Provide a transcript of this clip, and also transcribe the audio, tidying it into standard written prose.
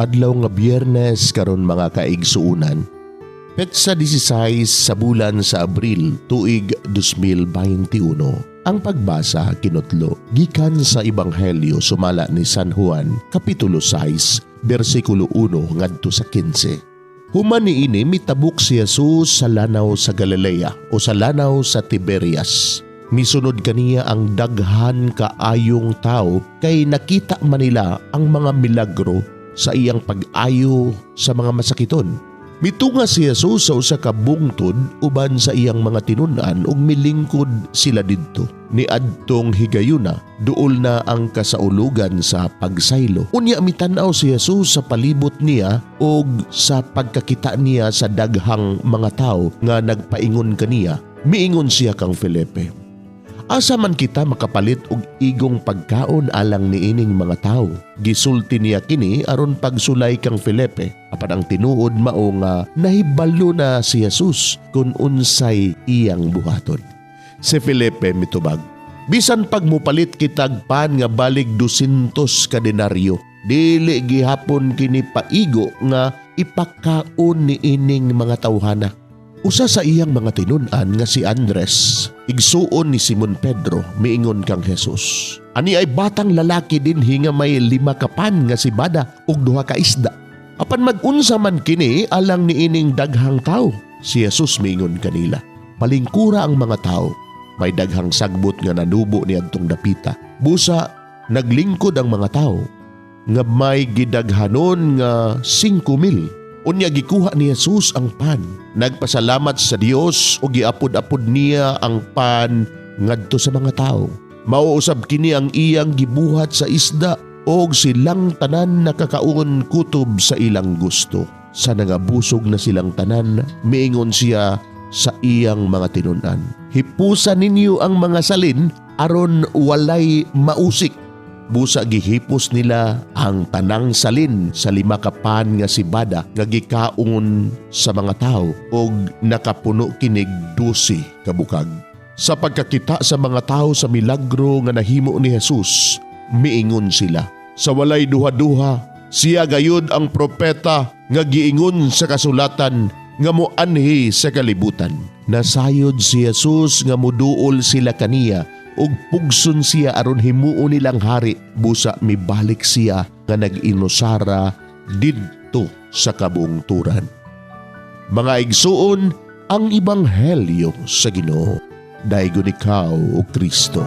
Adlaw nga Biyernes karon mga kaigsuunan. Petsa 16 sa bulan sa Abril tuig 2021. Ang pagbasa kinutlo gikan sa Ebanghelyo sumala ni San Juan kapitulo 6 bersikulo 1 ngadto sa 15. Human niini mitabuk si Jesus sa lanaw sa Galilea o sa lanaw sa Tiberias. Misunod kaniya ang daghan kaayong tao kay nakita man nila ang mga milagro sa iyang pag-ayo sa mga masakiton. Mitunga si Jesus sa usa ka bungtod uban sa iyang mga tinun-an ug milingkod sila didto. Niadtong higayuna, duol na ang kasaulugan sa pagsaylo. Unya mitan-aw si Jesus sa palibot niya ug sa pagkakita niya sa daghang mga tao nga nagpaingon kaniya. Miingon siya kang Felipe, asa man kita makapalit og igong pagkaon alang niining mga tao? Gisulti niya kini aron pagsulay kang Felipe. Apan ang tinuod mao nga nahibalo na si Jesus kung unsay iyang buhaton. Si Felipe mitubag, bisan pag mupalit kitag pan nga balig 200 ka denaryo, dili gihapon kini paigo nga ipakaon niining mga tawhana. Usa sa iyang mga tinun-an nga si Andres, igsuon ni Simon Pedro, miingon kang Jesus, ani ay batang lalaki din hinga may 5 kapan nga si bada ug 2 ka isda. Apan mag-unsa man kini alang niining daghang tao. Si Jesus miingon kanila, palingkura ang mga tao, may daghang sagbot nga nanubo niadtong dapita. Busa naglingkod ang mga tao nga may gidaghanon nga 5,000. Unya gikuha ni Jesus ang pan, nagpasalamat sa Dios o giapod-apod niya ang pan ngadto sa mga tao. Mauusab kini ang iyang gibuhat sa isda og silang tanan nakakaon kutob sa ilang gusto. Sa nangabusog na silang tanan, miingon siya sa iyang mga tinun-an, hipusan ninyo ang mga salin aron walay mausik. Busa gihipos nila ang tanang salin sa 5 kapan nga si bada nga gikaon sa mga tao og nakapuno kinig 12 ka bukag. Sa pagkakita sa mga tao sa milagro nga nahimo ni Jesus, miingon sila, sa walay duha-duha, siya gayud ang propeta nga giingon sa kasulatan nga moanhi sa kalibutan. Nasayod si Jesus nga moduol sila kaniya ug pugson siya aron himuon nilang hari. Busa mibalik siya nga nag-inusara didto sa kabungturan. Mga igsuon, ang Ebanghelyo sa Ginoo. Daygon ikaw, O Kristo.